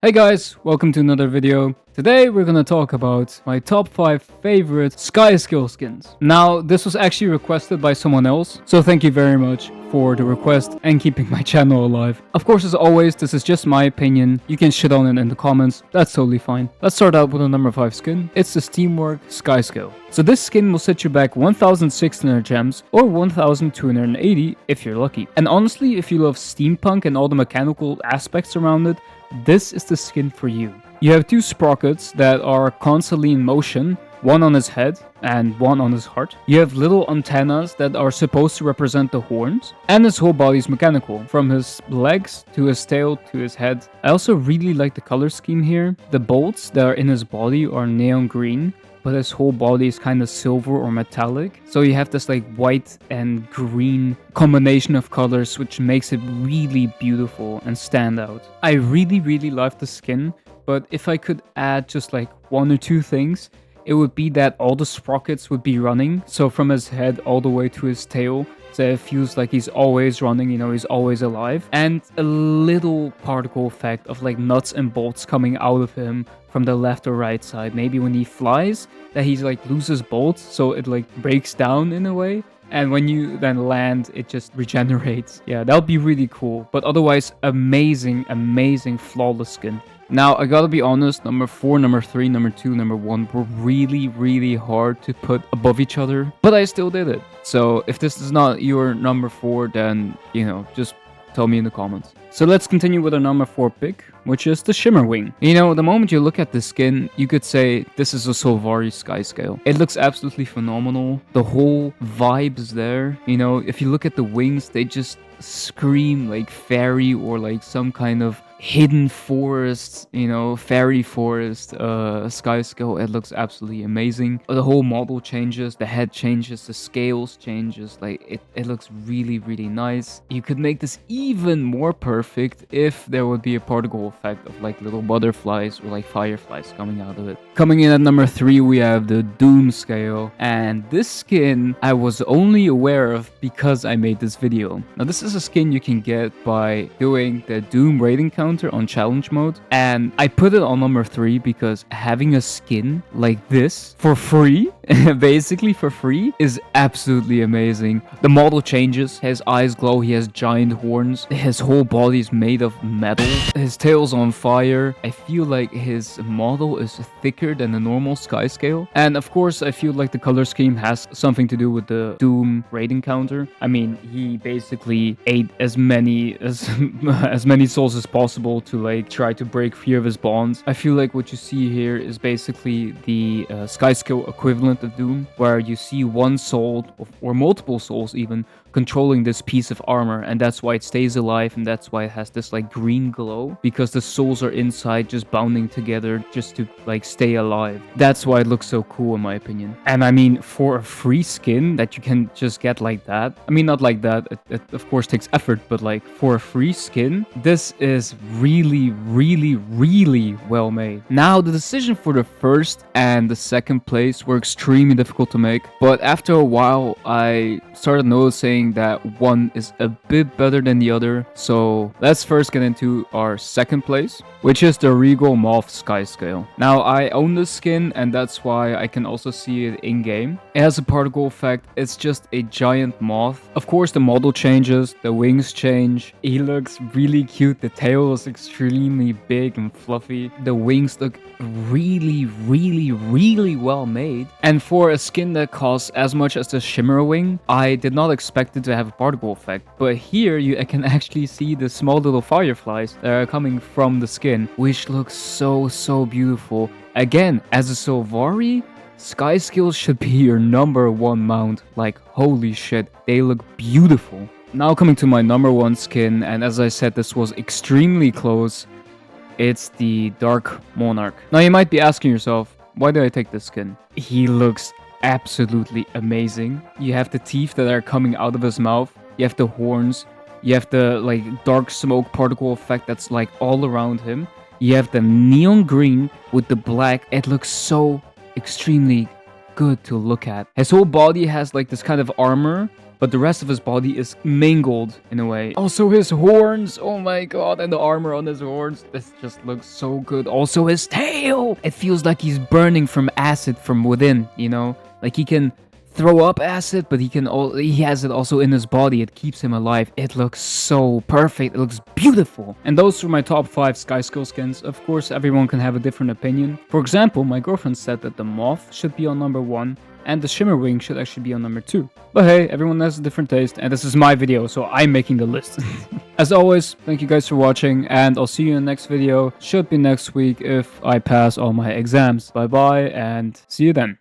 Hey guys, welcome to another video. Today we're gonna talk about my top 5 favorite Skyscale skins. Now, this was actually requested by someone else, so thank you very much for the request and keeping my channel alive. Of course, as always, this is just my opinion. You can shit on it in the comments, that's totally fine. Let's start out with a number 5 skin. It's the Steamwork Skyscale. So this skin will set you back 1,600 gems or 1,280 if you're lucky. And honestly, if you love steampunk and all the mechanical aspects around it, this is the skin for you. You have two sprockets that are constantly in motion, one on his head and one on his heart. You have little antennas that are supposed to represent the horns, and his whole body is mechanical, from his legs to his tail to his head. I also really like the color scheme here. The bolts that are in his body are neon green, but his whole body is kind of silver or metallic. So you have this like white and green combination of colors, which makes it really beautiful and stand out. I really love the skin, but if I could add just like one or two things, it would be that all the sprockets would be running. So from his head all the way to his tail, so it feels like he's always running, he's always alive. And a little particle effect of like nuts and bolts coming out of him from the left or right side. Maybe when he flies, that he's like loses bolts, so it like breaks down in a way. And when you then land, it just regenerates. Yeah, that would be really cool. But otherwise, amazing, flawless skin. Now, I gotta be honest, number 4, number 3, number 2, number 1 were really hard to put above each other. But I still did it. So if this is not your number 4, then, just tell me in the comments. So let's continue with our number 4 pick, which is the Shimmer wing. The moment you look at the skin, you could say this is a Solvari Skyscale. It looks absolutely phenomenal. The whole vibe is there. If you look at the wings, they just scream like fairy or like some kind of hidden forest, fairy forest Skyscale. It looks absolutely amazing. The whole model changes, the head changes, the scales changes. Like it looks really nice. You could make this even more perfect if there would be a particle effect of like little butterflies or like fireflies coming out of it. Coming in at number 3, we have the Doomscale, and this skin I was only aware of because I made this video. Now this is a skin you can get by doing the Doom rating counter on challenge mode, and I put it on number 3 because having a skin like this for free basically for free is absolutely amazing. The model changes, his eyes glow, he has giant horns, his whole body is made of metal, his tail's on fire. I feel like his model is thicker than a normal Skyscale, and of course I feel like the color scheme has something to do with the Doom rating counter. I mean, he basically ate as many souls as possible to like try to break free of his bonds. I feel like what you see here is basically the Skyscale equivalent of Doom, where you see one soul or multiple souls even controlling this piece of armor, and that's why it stays alive, and that's why it has this like green glow, because the souls are inside just bounding together just to like stay alive. That's why it looks so cool in my opinion. And I mean, for a free skin that you can just get like that, I mean, not like that, it of course takes effort, but like for a free skin, this is really well made. Now, the decision for the first and the second place were extremely difficult to make, but after a while I started noticing that one is a bit better than the other. So let's first get into our second place, which is the Regal Moth Skyscale. Now, I own this skin, and that's why I can also see it in game. It has a particle effect. It's just a giant moth. Of course, the model changes, the wings change. He looks really cute. The tail is extremely big and fluffy. The wings look really well made. And for a skin that costs as much as the Shimmer wing, I did not expect it to have a particle effect. But here I can actually see the small little fireflies that are coming from the skin, which looks so beautiful. Again, as a Solvari, Skyscale should be your number 1 mount. Like, holy shit, they look beautiful. Now coming to my number 1 skin, and as I said, this was extremely close. It's the Dark Monarch. Now you might be asking yourself, why did I take this skin? He looks absolutely amazing. You have the teeth that are coming out of his mouth, you have the horns, you have the like dark smoke particle effect that's like all around him, you have the neon green with the black. It looks so extremely good to look at. His whole body has like this kind of armor but the rest of his body is mangled in a way. Also his horns, oh my god, and the armor on his horns, this just looks so good. Also his tail, it feels like he's burning from acid from within, you know, like he can throw up acid, but he has it also in his body. It keeps him alive. It looks so perfect. It looks beautiful. And those are my top 5 Skyscale skins. Of course, everyone can have a different opinion. For example, my girlfriend said that the Moth should be on number 1 and the Shimmer wing should actually be on number 2. But hey, everyone has a different taste, and this is my video, so I'm making the list. As always, thank you guys for watching, and I'll see you in the next video. Should be next week if I pass all my exams. Bye bye, and see you then.